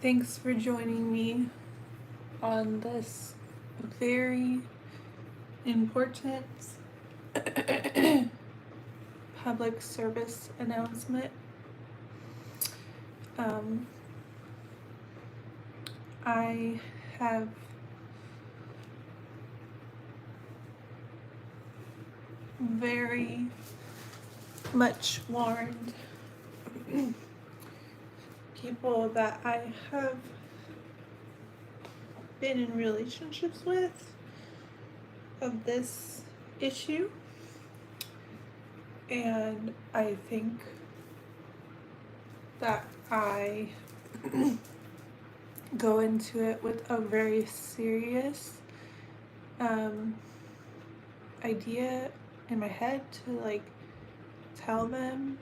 Thanks for joining me on this very important public service announcement. Um, I have very much warned people that I have been in relationships with of this issue, and I think that I go into it with a very serious idea in my head to like tell them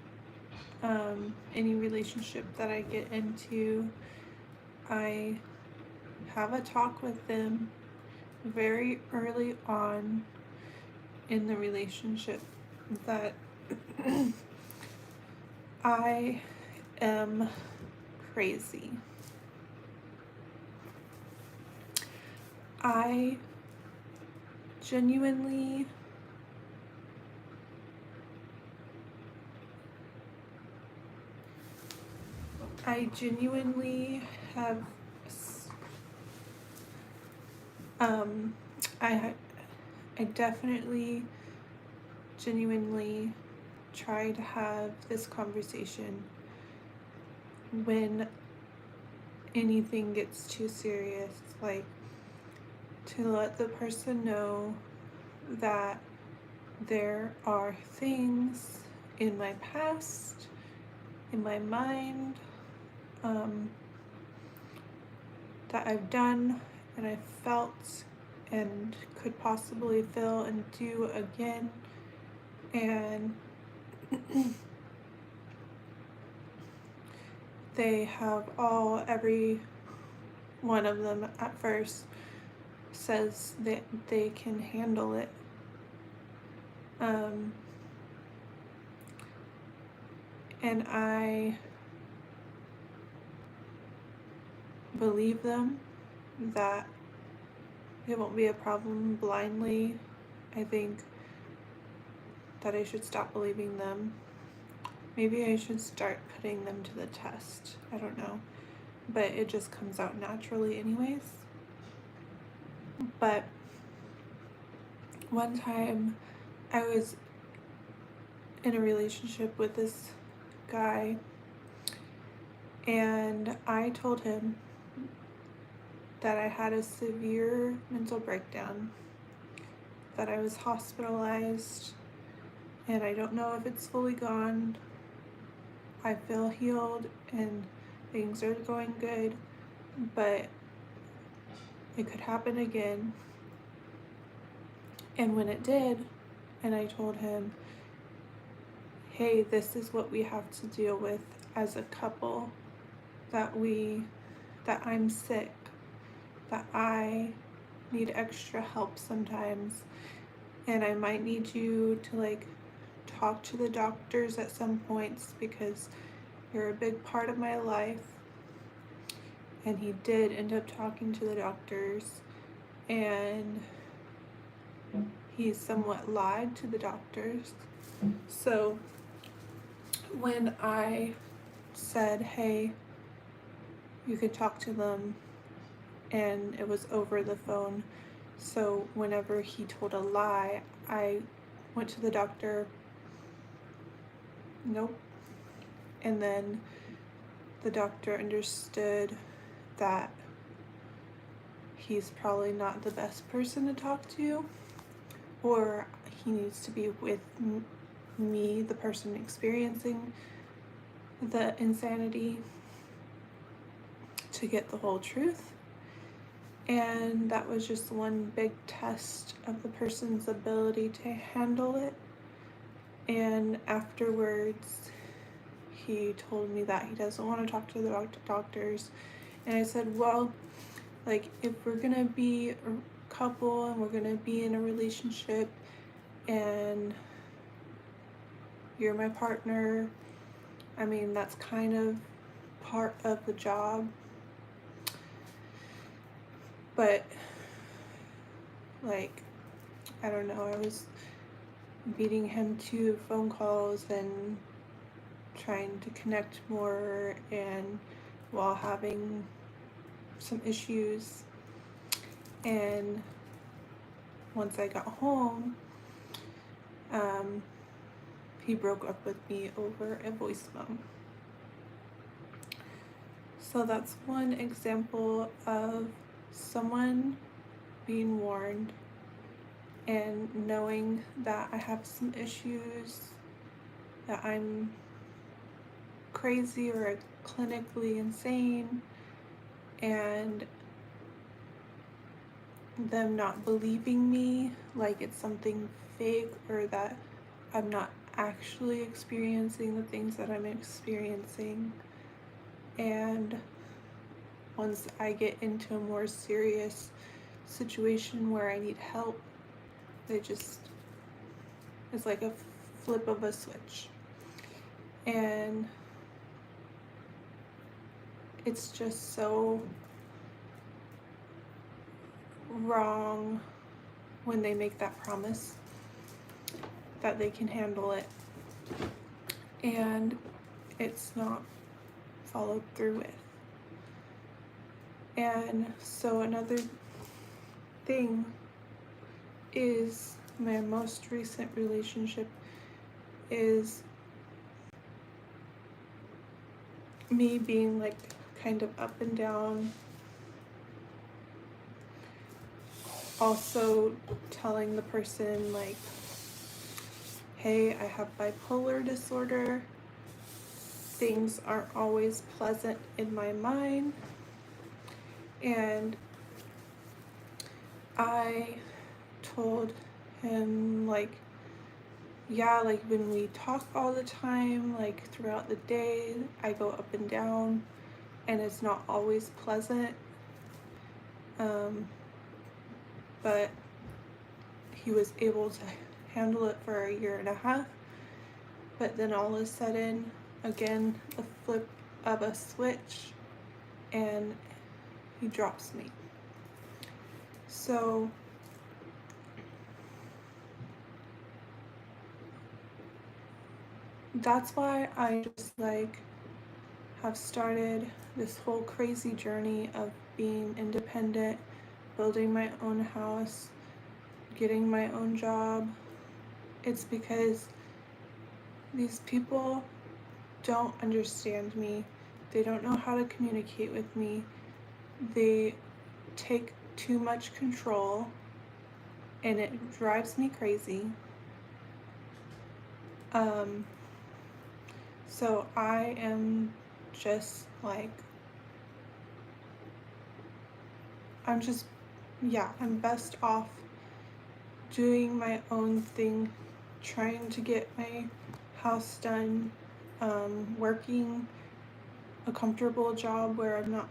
any relationship that I get into. I have a talk with them very early on in the relationship that I am crazy. I genuinely have I definitely genuinely try to have this conversation when anything gets too serious, like to let the person know that there are things in my past, in my mind, that I've done and I've felt and could possibly feel and do again, and they have every one of them at first says that they can handle it. And I believe them that it won't be a problem blindly. I think that I should stop believing them. Maybe I should start putting them to the test. I don't know. But it just comes out naturally anyways. But one time I was in a relationship with this guy, and I told him that I had a severe mental breakdown, that I was hospitalized, and I don't know if it's fully gone. I feel healed and things are going good, but it could happen again. And when it did, and I told him, hey, this is what we have to deal with as a couple, that I'm sick, that I need extra help sometimes, and I might need you to like talk to the doctors at some points because you're a big part of my life. And he did end up talking to the doctors, and he somewhat lied to the doctors. So when I said, hey, you can talk to them, and it was over the phone, so whenever he told a lie, I went to the doctor, nope, and then the doctor understood that he's probably not the best person to talk to, or he needs to be with me, the person experiencing the insanity, to get the whole truth. And that was just one big test of the person's ability to handle it. And afterwards, he told me that he doesn't want to talk to the doctors. And I said, well, like, if we're gonna be a couple and we're gonna be in a relationship, and you're my partner. I mean, that's kind of part of the job. But, like, I don't know, I was beating him to phone calls and trying to connect more, and while having some issues. And once I got home, he broke up with me over a voice phone. So that's one example of someone being warned and knowing that I have some issues, that I'm crazy or clinically insane, and them not believing me, like it's something fake, or that I'm not actually experiencing the things that I'm experiencing. And once I get into a more serious situation where I need help, it's like a flip of a switch. And it's just so wrong when they make that promise that they can handle it and it's not followed through with. And so another thing is my most recent relationship is me being like kind of up and down, also telling the person like, hey, I have bipolar disorder, things aren't always pleasant in my mind. And I told him like, yeah, like when we talk all the time, like throughout the day, I go up and down and it's not always pleasant. But he was able to handle it for a year and a half. But then all of a sudden, again, a flip of a switch, and he drops me. So that's why I just like have started this whole crazy journey of being independent, building my own house, getting my own job. It's because these people don't understand me. They don't know how to communicate with me. They take too much control and it drives me crazy. So I am just like, I'm best off doing my own thing, trying to get my house done, working a comfortable job where I'm not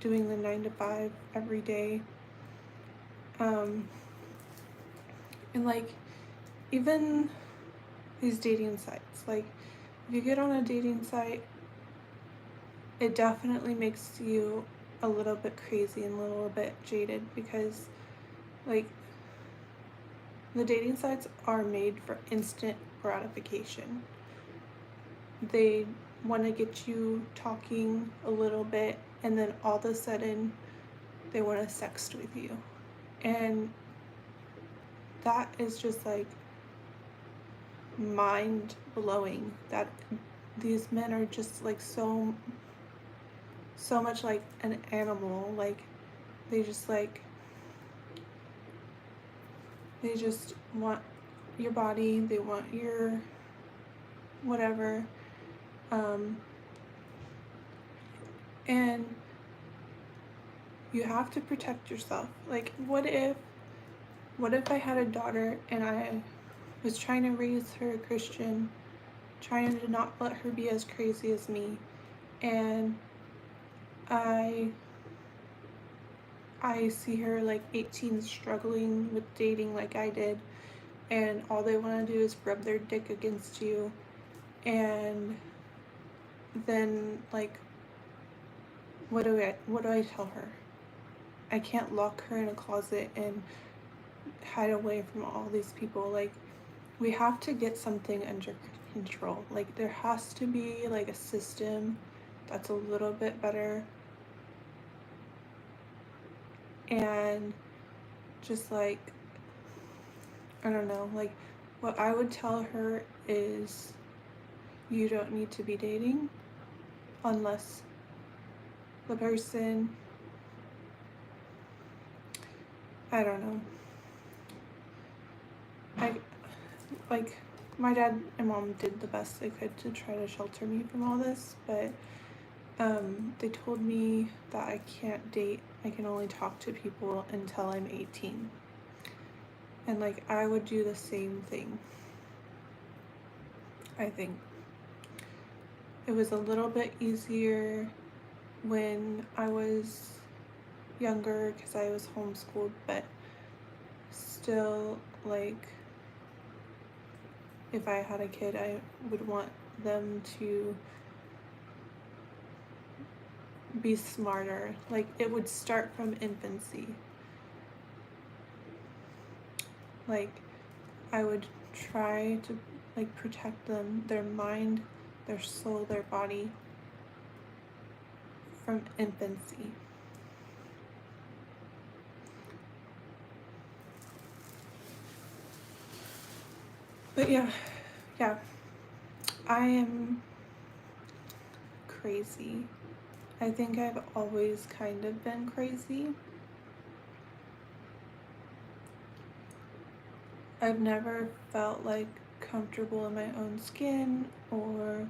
doing the 9 to 5 every day. And like, even these dating sites, like if you get on a dating site, it definitely makes you a little bit crazy and a little bit jaded, because like the dating sites are made for instant gratification. They want to get you talking a little bit and then all of a sudden they want to sext with you. And that is just like mind blowing, that these men are just like so much like an animal. Like they just want your body, they want your whatever. And you have to protect yourself. Like what if I had a daughter and I was trying to raise her a Christian, trying to not let her be as crazy as me, and I see her like 18 struggling with dating like I did, and all they want to do is rub their dick against you, and then like what do I tell her? I can't lock her in a closet and hide away from all these people. Like, we have to get something under control. Like, there has to be like a system that's a little bit better, and just like, I don't know, like what I would tell her is you don't need to be dating unless the person, I don't know, like my dad and mom did the best they could to try to shelter me from all this, but they told me that I can't date. I can only talk to people until I'm 18. And like, I would do the same thing. I think it was a little bit easier when I was younger because I was homeschooled, but still, like, if I had a kid, I would want them to be smarter. Like, it would start from infancy. Like, I would try to like protect them, their mind, their soul, their body, from infancy. But yeah, I am crazy. I think I've always kind of been crazy. I've never felt like comfortable in my own skin, or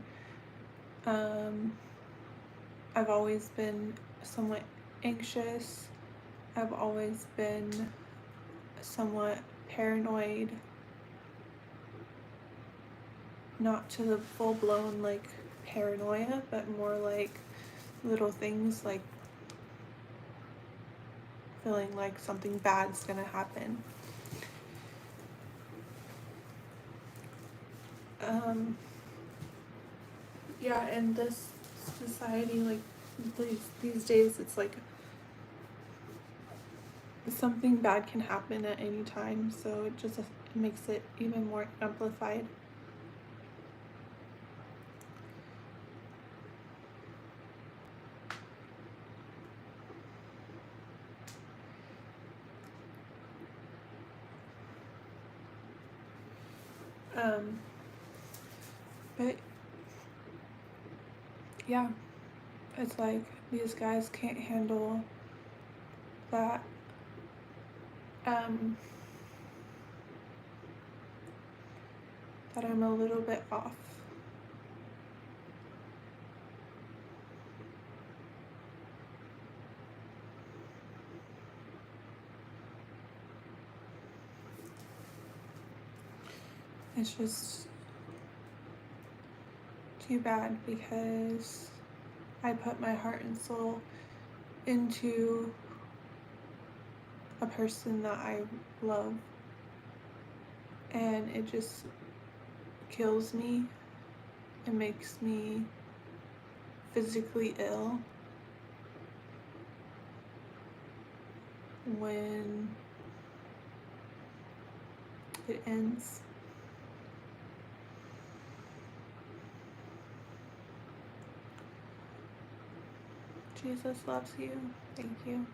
I've always been somewhat anxious. I've always been somewhat paranoid. Not to the full-blown like paranoia, but more like little things, like feeling like something bad's gonna happen. Yeah, in this society, like these days, it's like something bad can happen at any time, so it makes it even more amplified. But yeah, it's like these guys can't handle that that I'm a little bit off. It's just too bad because I put my heart and soul into a person that I love, and it just kills me. It makes me physically ill when it ends. Jesus loves you. Thank you.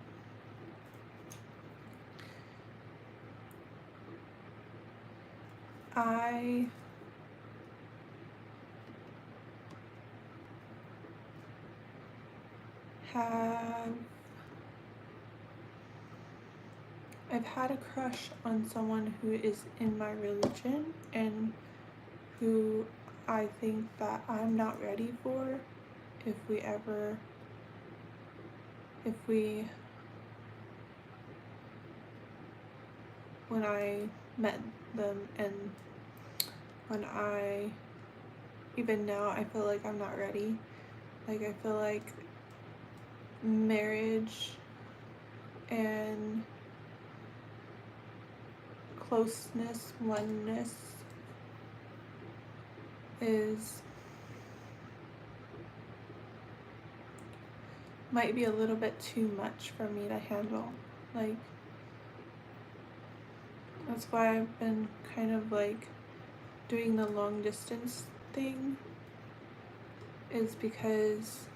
I've had a crush on someone who is in my religion and who I think that I'm not ready for when I met them, and even now I feel like I'm not ready. Like, I feel like marriage and closeness, oneness might be a little bit too much for me to handle. Like, that's why I've been kind of like doing the long distance thing, is because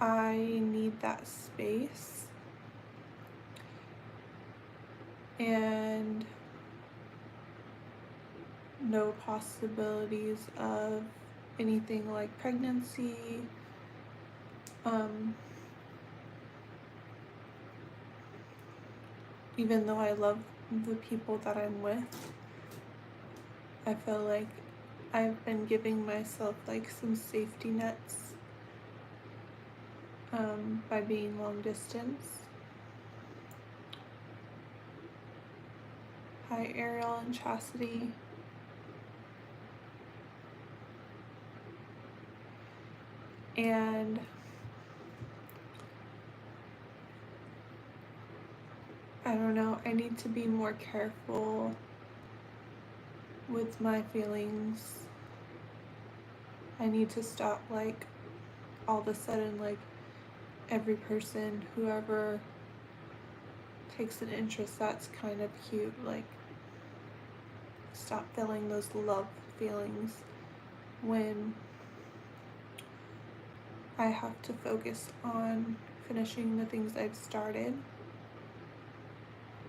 I need that space, and no possibilities of anything like pregnancy. Even though I love the people that I'm with, I feel like I've been giving myself like some safety nets by being long distance. Hi Ariel and Chastity. And I don't know, I need to be more careful with my feelings. I need to stop like all of a sudden like every person, whoever takes an interest, that's kind of cute, like stop feeling those love feelings when I have to focus on finishing the things I've started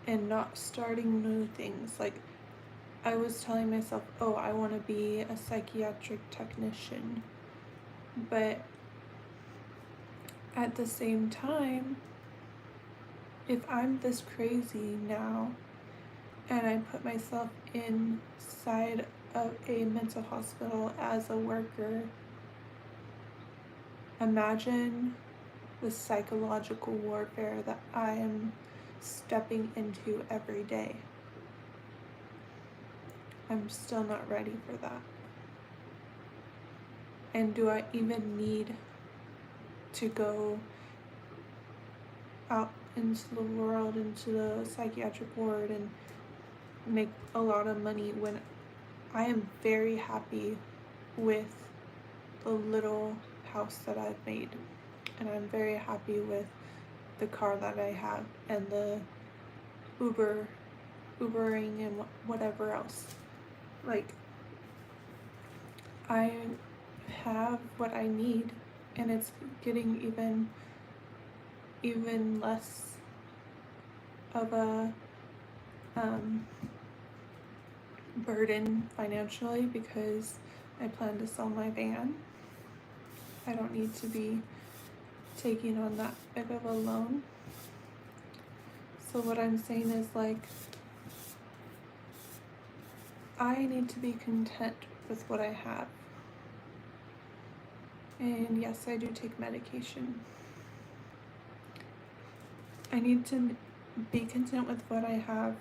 and not starting new things. Like, I was telling myself, oh, I want to be a psychiatric technician, but at the same time, if I'm this crazy now and I put myself inside of a mental hospital as a worker, imagine the psychological warfare that I am stepping into every day. I'm still not ready for that. And do I even need to go out into the world, into the psychiatric ward, and make a lot of money when I am very happy with the little house that I've made, and I'm very happy with the car that I have and the Ubering and whatever else. Like, I have what I need, and it's getting even less of a burden financially because I plan to sell my van. I don't need to be taking on that big of a loan. So what I'm saying is, like, I need to be content with what I have. And yes, I do take medication. I need to be content with what I have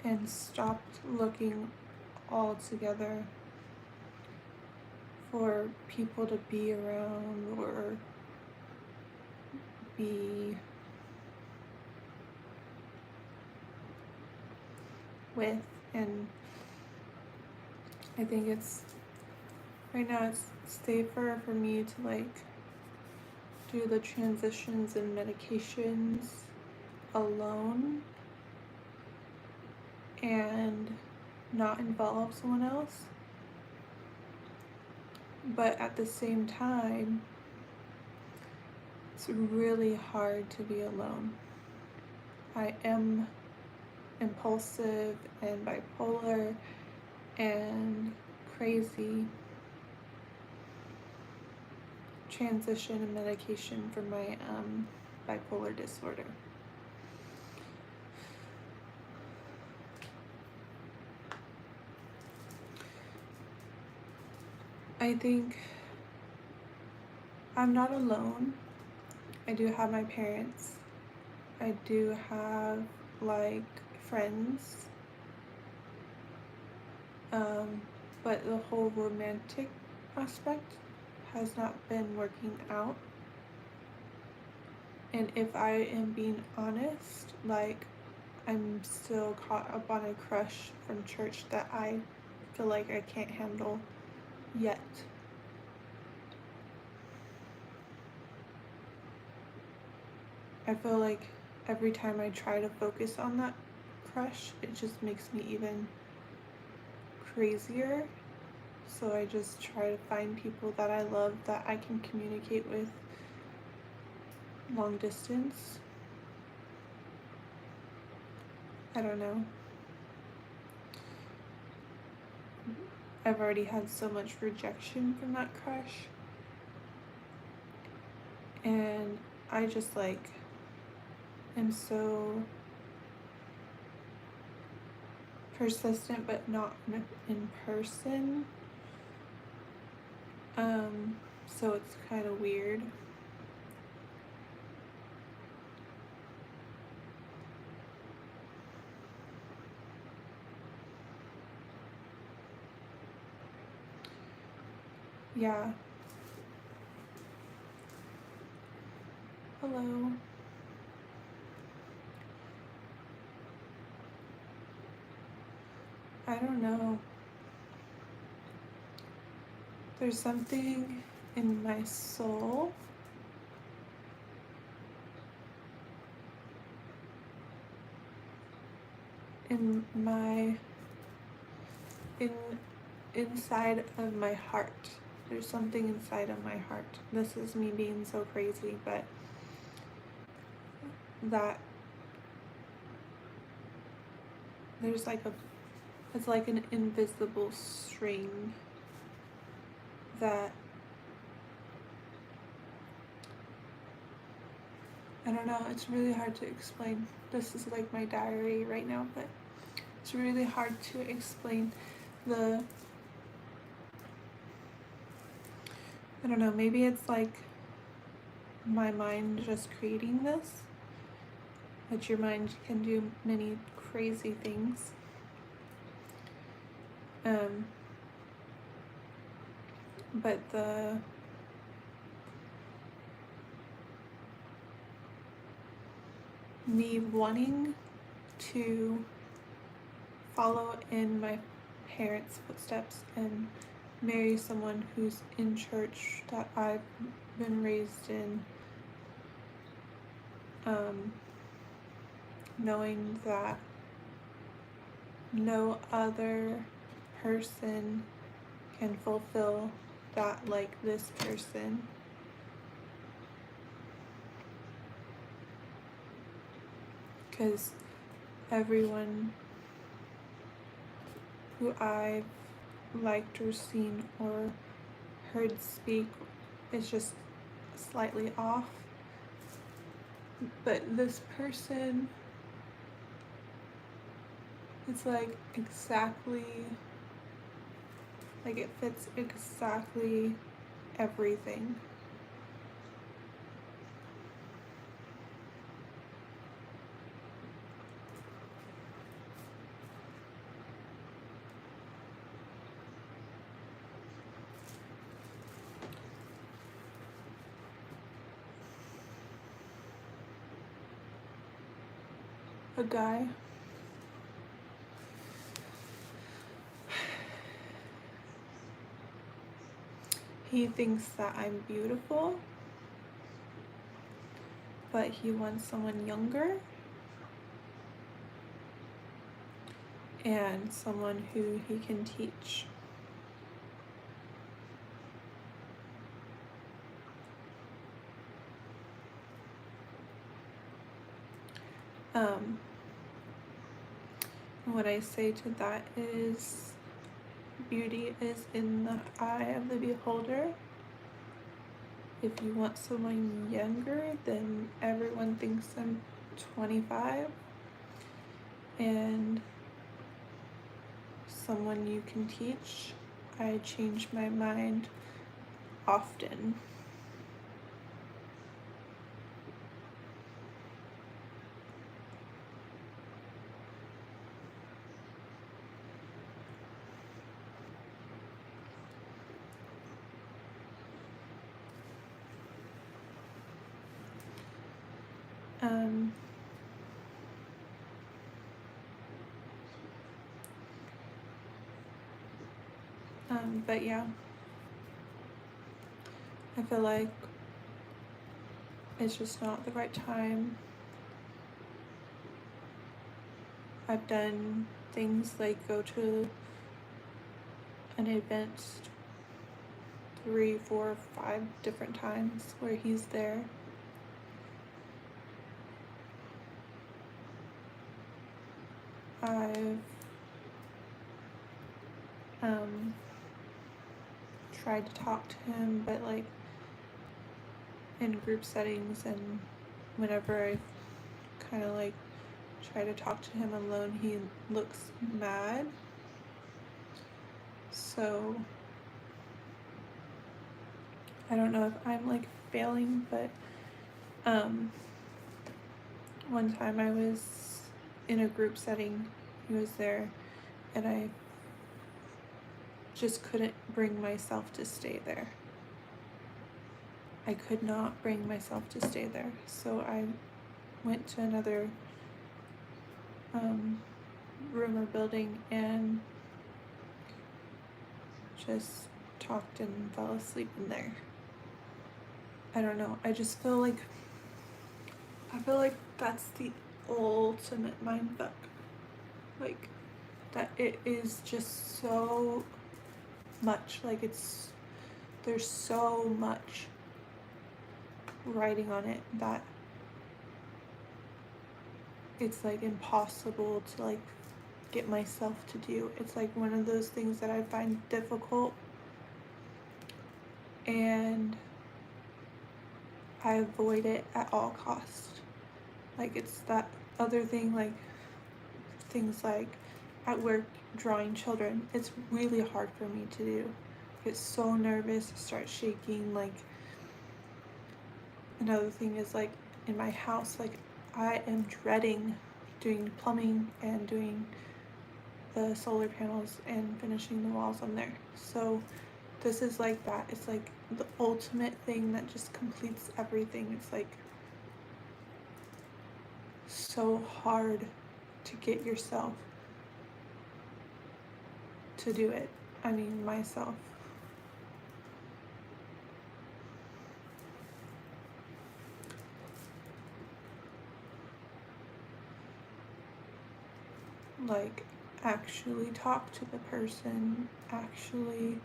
and stop looking altogether for people to be around or be with. And I think right now it's safer for me to like do the transitions and medications alone and not involve someone else. But at the same time, it's really hard to be alone. I am impulsive and bipolar and crazy. Transition and medication for my bipolar disorder. I think I'm not alone. I do have my parents. I do have like friends. But the whole romantic aspect has not been working out. And if I am being honest, like, I'm still caught up on a crush from church that I feel like I can't handle yet. I feel like every time I try to focus on that crush, it just makes me even crazier. So I just try to find people that I love that I can communicate with long distance. I don't know. I've already had so much rejection from that crush. And I just like am so persistent, but not in person. So it's kind of weird. Yeah. Hello. I don't know. There's something in my soul in my inside of my heart. There's something inside of my heart. This is me being so crazy, but that there's like it's like an invisible string that I don't know, it's really hard to explain. This is like my diary right now, but it's really hard to explain I don't know, maybe it's like my mind just creating this, but your mind can do many crazy things. But me wanting to follow in my parents' footsteps and marry someone who's in church that I've been raised in, knowing that no other person can fulfill that like this person. Because everyone who I've liked or seen or heard speak is just slightly off. But this person, it's like exactly, like it fits exactly everything. A guy he thinks that I'm beautiful, but he wants someone younger and someone who he can teach. What I say to that is beauty is in the eye of the beholder. If you want someone younger, then everyone thinks I'm 25. And someone you can teach, I change my mind often. But yeah, I feel like it's just not the right time. I've done things like go to an event 3, 4, 5 different times where he's there. I've tried to talk to him, but like in group settings, and whenever I kind of like try to talk to him alone, he looks mad. So I don't know if I'm like failing, but one time I was in a group setting, he was there, and I just couldn't bring myself to stay there. I could not bring myself to stay there. So I went to another room or building and just talked and fell asleep in there. I don't know. I just feel like that's the ultimate mindfuck. Like that it is just so much. Like there's so much writing on it that it's like impossible to like get myself to do. It's like one of those things that I find difficult, and I avoid it at all costs. Like it's that other thing, like things like at work drawing children. It's really hard for me to do. I get so nervous, I start shaking. Like another thing is like in my house, like I am dreading doing plumbing and doing the solar panels and finishing the walls on there. So this is like that. It's like the ultimate thing that just completes everything. It's like so hard to get yourself to do it. I mean, myself. Like actually talk to the person, actually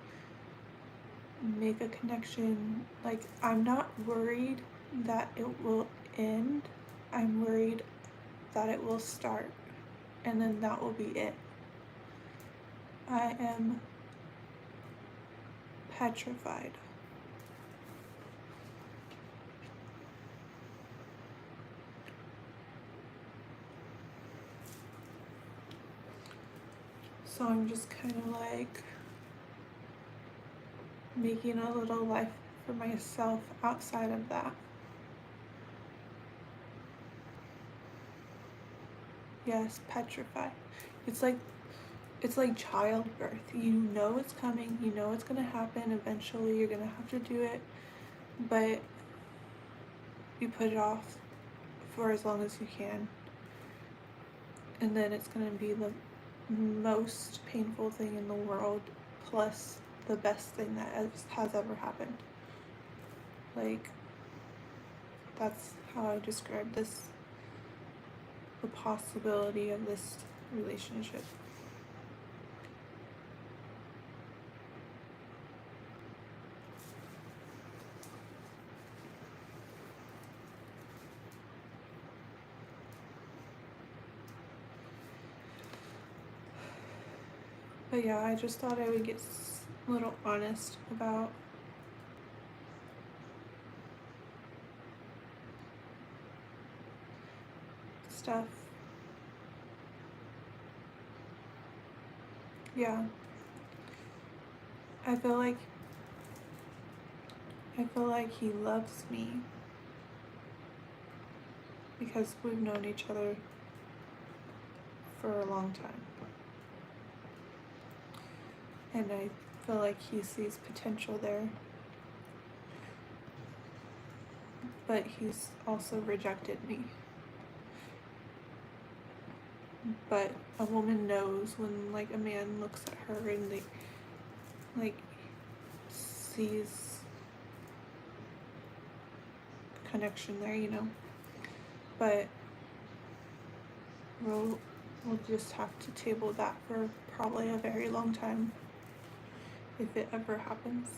make a connection. Like I'm not worried that it will end. I'm worried that it will start, and then that will be it. I am petrified. So I'm just kind of like making a little life for myself outside of that. Yes, petrified. It's like childbirth. You know it's coming, you know it's gonna happen, eventually you're gonna have to do it, but you put it off for as long as you can. And then it's gonna be the most painful thing in the world, plus the best thing that has ever happened. Like, that's how I describe this, the possibility of this relationship. But yeah, I just thought I would get a little honest about stuff. Yeah. I feel like he loves me because we've known each other for a long time. And I feel like he sees potential there. But he's also rejected me. But a woman knows when like a man looks at her and like sees connection there, you know. But we'll just have to table that for probably a very long time if it ever happens.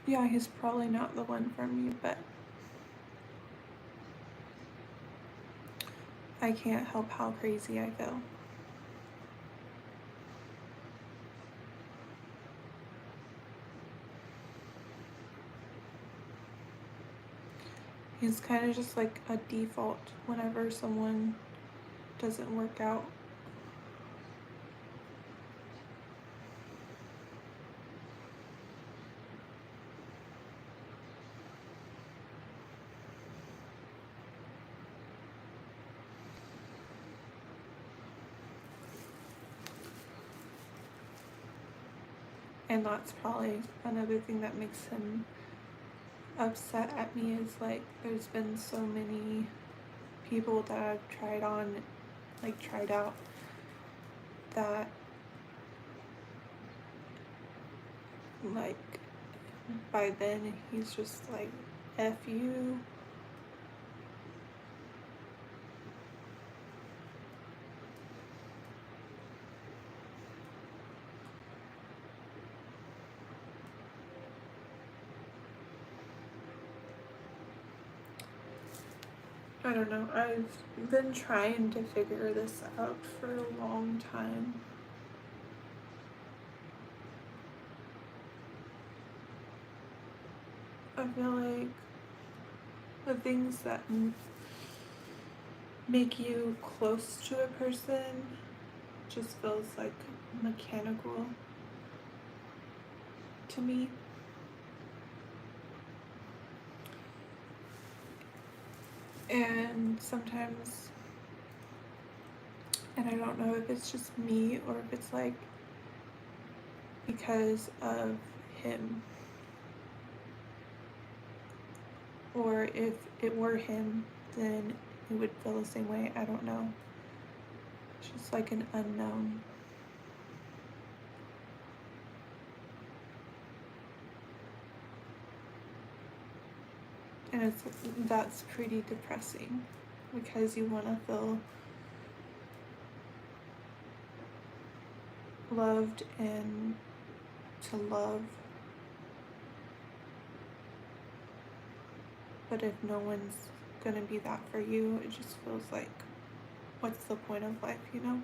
Yeah, he's probably not the one for me, but I can't help how crazy I feel. He's kind of just like a default whenever someone doesn't work out. And that's probably another thing that makes him upset at me, is like there's been so many people that I've tried out, that like by then he's just like, F you. I don't know. I've been trying to figure this out for a long time. I feel like the things that make you close to a person just feels like mechanical to me. And sometimes, and I don't know if it's just me or if it's like because of him, or if it were him, then it would feel the same way. I don't know. It's just like an unknown. And that's pretty depressing, because you want to feel loved and to love, but if no one's gonna be that for you, it just feels like, what's the point of life, you know?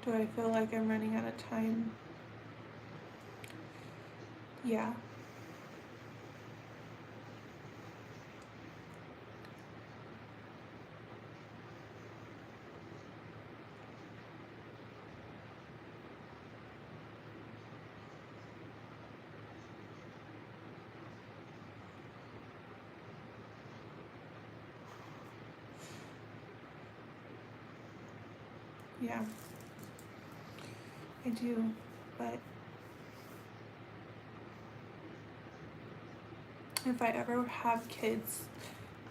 Do I feel like I'm running out of time? Yeah. Yeah. I do, but if I ever have kids,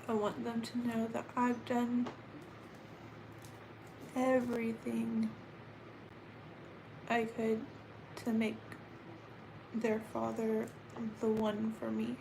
I want them to know that I've done everything I could to make their father the one for me.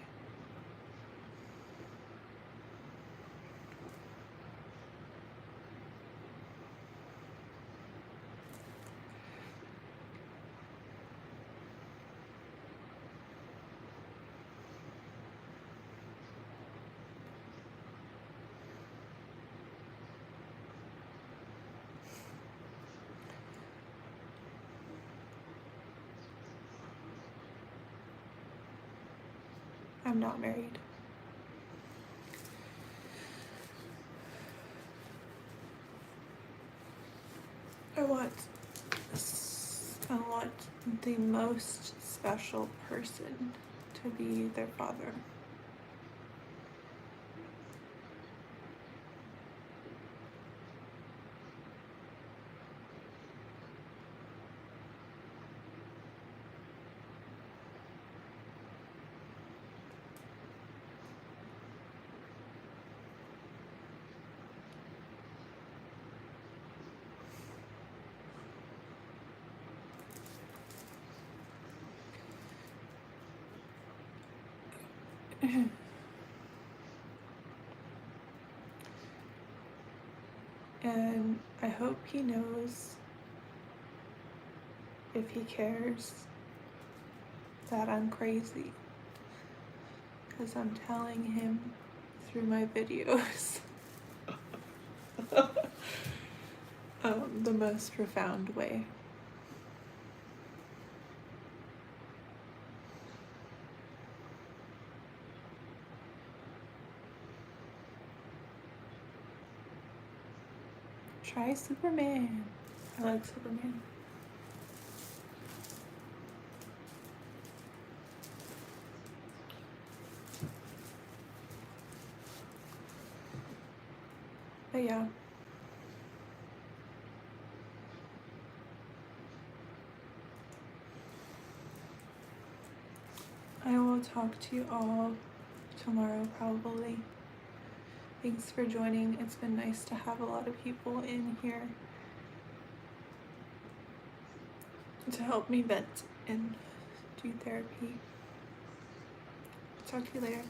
I I'm not married. I want the most special person to be their father. And I hope he knows, if he cares, that I'm crazy. Because I'm telling him through my videos the most profound way. Try Superman. I like Superman. But yeah. I will talk to you all tomorrow probably. Thanks for joining. It's been nice to have a lot of people in here to help me vent and do therapy. Talk to you later.